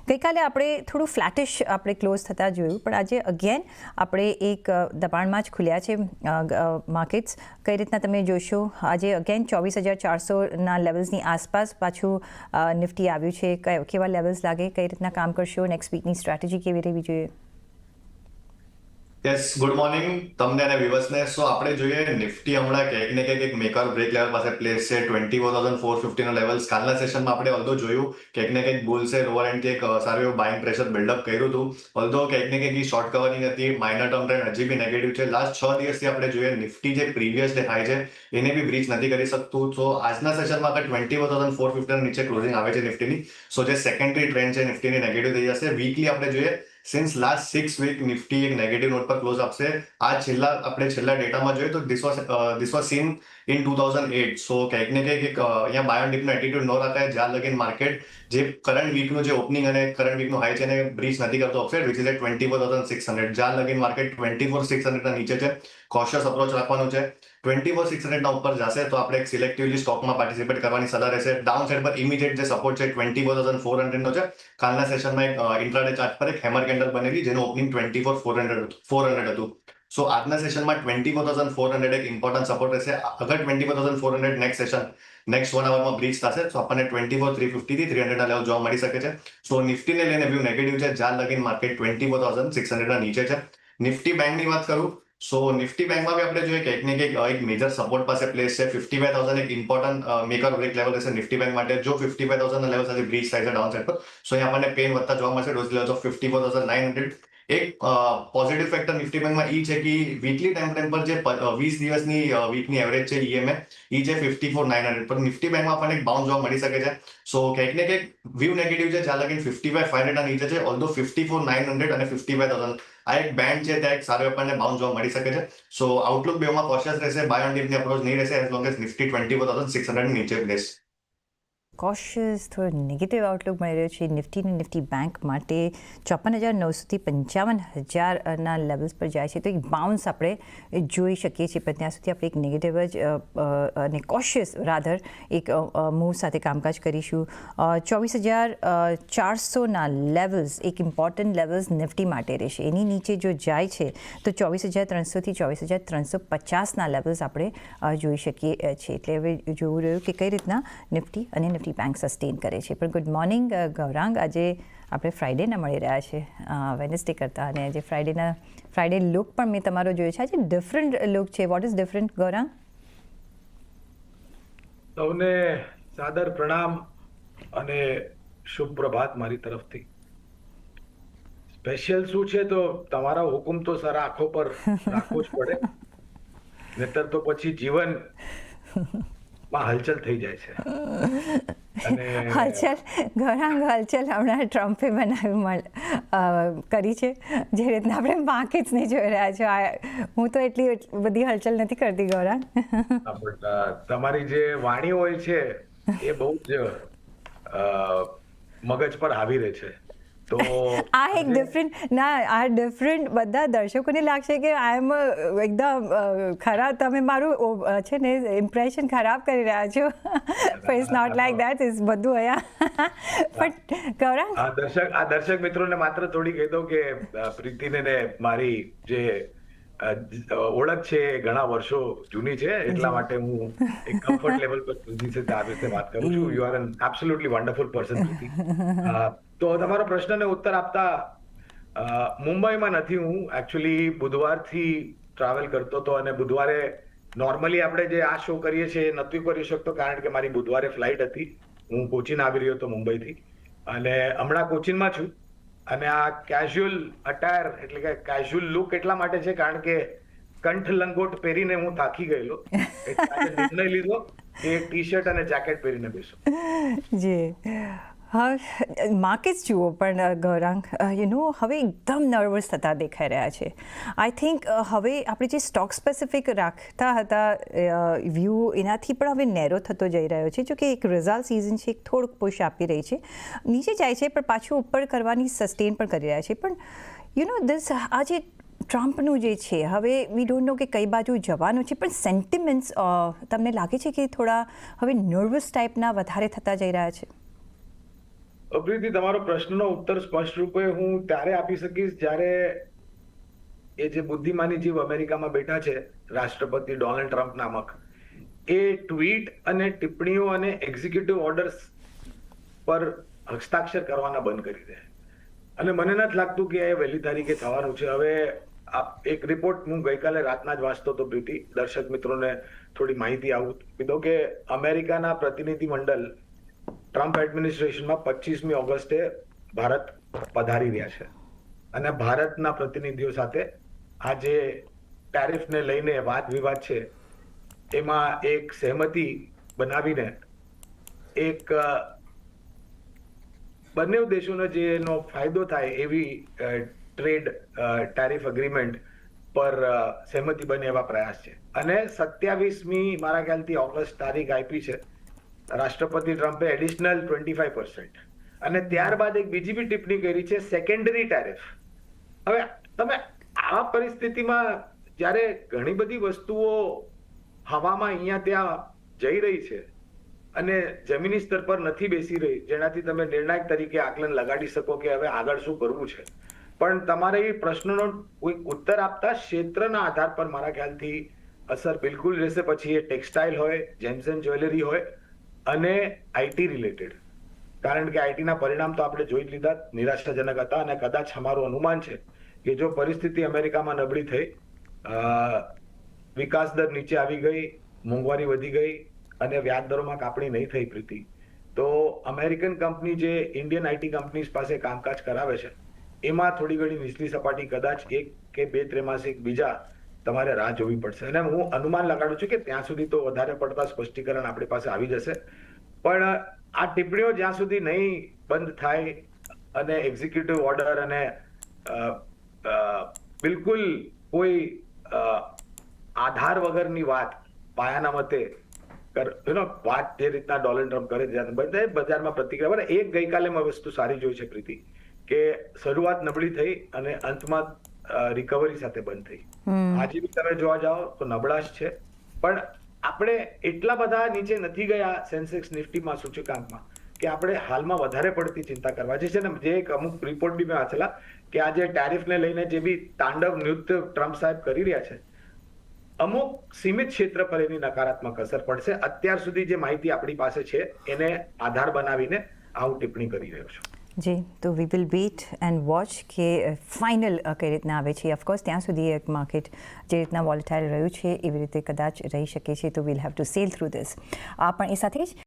ગઈકાલે આપણે થોડું ફ્લેટિશ આપણે ક્લોઝ થતા જોયું, પણ આજે અગેન આપણે એક દબાણમાં જ ખુલ્યા છે માર્કેટ્સ. કઈ રીતના તમે જોશો? આજે અગેન 24,400ના લેવલ્સની આસપાસ પાછું નિફ્ટી આવ્યું છે. કેવા લેવલ્સ લાગે, કઈ રીતના કામ કરશો, નેક્સ્ટ વીકની સ્ટ્રેટેજી કેવી રહેવી જોઈએ? યસ, ગુડ મોર્નિંગ તમને અને વ્યુઅર્સને. સો આપણે જોઈએ નિફ્ટી હમણાં ક્યાંક ને ક્યાંક એક મેક ઓર બ્રેક લેવલ પાસે પ્લેસ છે. 24,450 ના લેવલ્સ કાલના સેશનમાં આપણે ઓલ્ધો જોયું ક્યાંક ને ક્યાંક બુલ્સે લોઅર એન્ડથી એક સારું એવું બાઇંગ પ્રેશર બિલ્ડઅપ કર્યું હતું. ઓલ્ધો ક્યાંક ને ક્યાંક શોર્ટ કવરિંગ હતી, માઇનર ટર્મ ટ્રેન્ડ હજી બી નેગેટિવ છે. લાસ્ટ 6 દિવસથી આપણે જોઈએ નિફ્ટી જે પ્રીવિયસ ડે હાઈ છે એને બી બ્રીચ નથી કરી શકતું. સો આજના સેશનમાં અગર 24,450 નીચે ક્લોઝિંગ આવે છે નિફ્ટીની, સો જે સેકન્ડરી ટ્રેન્ડ છે નિફ્ટીની નેગેટિવ થઈ જશે. વીકલી આપણે જોઈએ સિન્સ લાસ્ટ 6 વીક નિફ્ટી એક નેગેટિવ નોટ પર ક્લોઝ આપશે. આ છેલ્લા ડેટામાં જોઈએ તો ધીસ વોઝ સીન ઇન 2008. સો ક્યાંક ને ક્યાંક એક અહીંયા બાય ઓન ડીપનો એટીટ્યુડ ન રાખાય જ્યાં લગીન માર્કેટ જે કરંટ વીકનું જે ઓપનિંગ અને કરંટ વીકનું હાઈ છે એને બ્રીચ નથી કરતો ઓફસેટ વિચ ઇઝ એટ 24,600. જ્યાં લગીન માર્કેટ 24,600 ના નીચે છે કોશિયસ અપ્રોચ રાખવાનું છે. 24,600 ના ઉપર જશે તો આપણે એક સિલેક્ટિવલી સ્ટોકમાં પાર્ટિસિપેટ કરવાની સલાહ રહેશે. ડાઉન સાઇડ પર ઇમિડિયેટ જે સપોર્ટ છે 24,400 નો છે. કાલના સેશનમાં એક ઇન્ટ્રાડે ચાર્ટ પર એક હેમર કેન્ડલ બનેલી જેનું ઓપનિંગ 24,400 હતું. સો આજના સેશનમાં 24,400 એક ઇમ્પોર્ટન્ટ સપોર્ટ રહેશે. અગર 24,400 નેક્સ્ટ 1 અવરમાં બ્રીચ થશે તો આપણને 24,350 થી 300 ના લેવલ જોવા મળી શકે છે. સો નિફ્ટીને લઈને વ્યૂ નેગેટિવ છે જ્યાં લગીન માર્કેટ 24,600 ના નીચે છે. નિફ્ટી બેંકની વાત કરું સો નિફ્ટી બેંકમાં બી આપણે જોઈએ કે એક મેજર સપોર્ટ પાસે પ્લેસ છે. 55,000 એક ઇમ્પોર્ટન્ટ મેક ઓર બ્રેક લેવલ રહેશે નિફ્ટી બેંક માટે. જો 55,000 ના લેવલ સાથે બ્રીચ થાય છે ડાઉન સાઇડ પર, સો અહીંયા આપણને પેન વધતા જોવા મળશે. Rose levels of 54,900. એક પોઝિટિવ ફેક્ટર નિફ્ટી બેંકમાં ઈ છે કે વીકલી ટાઈમ ફ્રેમ પર જે 20 દિવસની વીકની એવરેજ છે ઈએમએ ઈ છે 54,900 પર. નિફ્ટી બેંકમાં આપણને એક બાઉન્સ જોવા મળી શકે છે. સો ક્યાંક ને ક્યાંક વ્યૂ નેગેટિવ છે જ્યાં લગીન 55,500 ના નીચે છે. ઓલ્ધો 54,900 અને 55,000 આ એક બેન્ડ છે ત્યાં એક સારો આપણને બાઉન્સ જોવા મળી શકે છે. સો આઉટલુક બેમાં કોશિયસ રહેશે. બાય ઓન ડીપની અપ્રોચ નહીં રહેશે એઝ લોંગ એઝ નિફ્ટી 24,600 ની નીચે પ્લેસ. કોશિયસ થોડો નેગેટિવ આઉટલુક મળી રહ્યો છે નિફ્ટી અને નિફ્ટી બેંક માટે. 54,900થી 55,000ના લેવલ્સ પર જાય છે તો એક બાઉન્સ આપણે જોઈ શકીએ છીએ, પણ ત્યાં સુધી આપણે એક નેગેટિવ જ અને કોશિયસ રાધર એક મૂવ સાથે કામકાજ કરીશું. 24,400ના લેવલ્સ એક ઇમ્પોર્ટન્ટ લેવલ્સ નિફ્ટી માટે રહેશે. એની નીચે જો જાય છે તો 24,300થી 24,350ના લેવલ્સ આપણે જોઈ શકીએ છીએ. એટલે હવે જોવું રહ્યું કે કઈ રીતના નિફ્ટી અને નિફ્ટી બેંક સસ્ટેન કરે છે. પણ ગુડ મોર્નિંગ ગૌરાંગ. આજે આપણે ફ્રાઇડેના મળી રહ્યા છે વેનસડે કરતાં, અને આજે ફ્રાઇડે લુક પણ મેં તમારો જોયો છે. આજે ડિફરન્ટ લુક છે. What is different Gaurang? સૌને સાદર પ્રણામ અને શુભ પ્રભાત મારી તરફથી. સ્પેશિયલ શું છે તો તમારા હુકુમ તો સર આંખો પર રાખવો જ પડે, નહીતર તો પછી જીવન હલચલ થઈ જાય છે. હલચલ ગૌરાંગ, હલચલ હમણાં ટ્રમ્પે કરી છે જે રીતના આપણે માર્કેટ્સને જોઈ રહ્યા છો. હું તો એટલી બધી હલચલ નથી કરતી ગૌરાંગ. તમારી જે વાણી હોય છે એ બહુ જ મગજ પર હાવી રહે છે. તો આ એક ડિફરન્ટ બધા દર્શકોને લાગશે કે આઈ એમ એકદમ ખરાબ, તમે મારું છે ને ઇમ્પ્રેશન ખરાબ કરી રહ્યા છો. પણ it's not like that. Is બધું અહીંયા. પણ ગૌરાંગ, આ દર્શક મિત્રોને માત્ર થોડી કહી દઉં કે પ્રીતિને ને મારી જે ઓળખ છે એ ઘણા વર્ષો જૂની છે, એટલા માટે હું એક કમ્ફર્ટ લેવલ પર પ્રીતિ સાથે આ વિશે વાત કરું છું. You are an absolutely wonderful person Preeti. તો તમારા પ્રશ્નને ઉત્તર આપતા મુંબઈમાં નથી હું. એકચ્યુઅલી બુધવારથી ટ્રાવેલ કરતો હતો અને બુધવારે નોર્મલી આપણે જે આ શો કરીએ છીએ એ નહોતું કરી શકતો કારણ કે મારી બુધવારે ફ્લાઇટ હતી. હું કોચીન આવી રહ્યો હતો મુંબઈથી અને હમણાં કોચીનમાં છું. અને આ કેઝ્યુઅલ અટાયર એટલે કે કેઝ્યુઅલ લુક એટલા માટે છે કારણ કે કંઠ લંગોટ પહેરીને હું થાકી ગયેલો. એટલે નિર્ણય લીધો કે ટી શર્ટ અને જેકેટ પહેરીને બેસો. જી હા, માર્કેટ્સ જુઓ પણ ગૌરાંગ, હવે એકદમ નર્વસ થતા દેખાઈ રહ્યા છે. આઈ થિંક હવે આપણે જે સ્ટોક સ્પેસિફિક રાખતા હતા વ્યૂ એનાથી પણ હવે નેરો થતો જઈ રહ્યો છે. જો કે એક રિઝલ્ટ સિઝન છે, એક થોડુંક પુશ આપી રહી છે, નીચે જાય છે પણ પાછું ઉપર કરવાની સસ્ટેન પણ કરી રહ્યા છે. પણ આ જે ટ્રમ્પનું જે છે હવે વી ડોન્ટ નો કે કઈ બાજુ જવાનું છે, પણ સેન્ટિમેન્ટ્સ તમને લાગે છે કે થોડા હવે નર્વસ ટાઈપના વધારે થતા જઈ રહ્યા છે? પ્રીતિ, તમારો પ્રશ્નનો ઉત્તર સ્પષ્ટ રૂપે હું ત્યારે આપી શકીશ જ્યારે એ જે બુદ્ધિમાની જીવ અમેરિકામાં બેઠા છે, રાષ્ટ્રપતિ ડોનાલ્ડ ટ્રમ્પ નામક, એ ટ્વીટ અને ટિપ્પણીઓ અને એક્ઝિક્યુટિવ ઓર્ડર્સ પર હસ્તાક્ષર કરવાના બંધ કરી દે. અને મને નથી લાગતું કે એ વહેલી તારીખે થવાનું છે. હવે એક રિપોર્ટ હું ગઈકાલે રાતના જ વાંચતો હતો પ્રીતિ, દર્શક મિત્રોને થોડી માહિતી આવું કીધો કે અમેરિકાના પ્રતિનિધિ મંડળ ટ્રમ્પ એડમિનિસ્ટ્રેશનમાં 25મી ઓગસ્ટે ભારત પધારી રહ્યા છે અને ભારતના પ્રતિનિધિઓ સાથે આ જે ટેરિફને લઈને વાદ વિવાદ છે એમાં એક સહેમતિ બનાવીને એક બંને દેશોને જેનો ફાયદો થાય એવી ટ્રેડ ટેરિફ એગ્રીમેન્ટ પર સહેમતિ બને એવા પ્રયાસ છે. અને 27મી મારા ખ્યાલથી ઓગસ્ટ તારીખ આપી છે રાષ્ટ્રપતિ ટ્રમ્પે એડિશનલ 25%. અને ત્યારબાદ એક બીજી બી ટિપ્પણી કરી છે, સેકન્ડરી ટેરિફ. હવે તમે આ પરિસ્થિતિમાં જ્યારે ઘણી બધી વસ્તુઓ હવામાં અહીંયા ત્યાં જઈ રહી છે અને જમીની સ્તર પર નથી બેસી રહી, જેનાથી તમે નિર્ણાયક તરીકે આકલન લગાડી શકો કે હવે આગળ શું કરવું છે, પણ તમારે એ પ્રશ્નનો કોઈ ઉત્તર આપતા ક્ષેત્રના આધાર પર મારા ખ્યાલથી અસર બિલકુલ રહેશે. પછી એ ટેક્સટાઇલ હોય, જેમ્સ એન્ડ જ્વેલરી હોય અને આઈટી રિલેટેડ. કારણ કે આઈટીના પરિણામ તો આપણે જોઈ જ લીધા, નિરાશાજનક હતા. અને કદાચ અમારું અનુમાન છે કે જો પરિસ્થિતિ અમેરિકામાં નબળી થઈ, વિકાસ દર નીચે આવી ગઈ, મોંઘવારી વધી ગઈ અને વ્યાજ દરોમાં કાપણી નહીં થઈ પ્રીતિ, તો અમેરિકન કંપની જે ઇન્ડિયન આઈટી કંપનીઝ પાસે કામકાજ કરાવે છે એમાં થોડી ઘણી નીચલી સપાટી કદાચ 1 કે 2 ત્રૈમાસિક બીજા તમારે રાહ જોવી પડશે. અને હું અનુમાન લગાડું છું કે ત્યાં સુધી તો વધારે પડતા સ્પષ્ટીકરણ આપણી પાસે આવી જશે. પણ આ ટિપ્પણીઓ જ્યાં સુધી નહીં બંધ થાય અને એક્ઝિક્યુટિવ ઓર્ડર અને બિલકુલ કોઈ આધાર વગરની વાત પાયાના મતે વાત જે રીતના ડોનાલ્ડ ટ્રમ્પ કરે છે બધા બજારમાં પ્રતિક્રિયા. એક ગઈકાલે મેં વસ્તુ સારી જોઈ છે પ્રીતિ, કે શરૂઆત નબળી થઈ અને અંતમાં રિકવરી સાથે બંધ થઈ. આજે બી તમે જોવા જાઓ તો નબળાશ છે, પણ આપણે એટલા બધા નીચે નથી ગયા સેન્સેક્સ નિફ્ટીમાં સૂચકાંકમાં કે આપણે હાલમાં વધારે પડતી ચિંતા કરવા છે. ને જે એક અમુક રિપોર્ટ બી મેં વાંચેલા કે આ જે ટેરિફને લઈને જે બી તાંડવ નૃત્ય ટ્રમ્પ સાહેબ કરી રહ્યા છે, અમુક સીમિત ક્ષેત્ર પર એની નકારાત્મક અસર પડશે. અત્યાર સુધી જે માહિતી આપણી પાસે છે એને આધાર બનાવીને આવું ટિપ્પણી કરી રહ્યો છું. જી, તો we will weight and watch કે ફાઇનલ કઈ રીતના આવે છે. ઓફકોર્સ ત્યાં સુધી એક માર્કેટ જે રીતના વોલેટાઇલ રહ્યું છે એવી રીતે કદાચ રહી શકે છે, તો we'll have to sell through this. પણ એ સાથે જ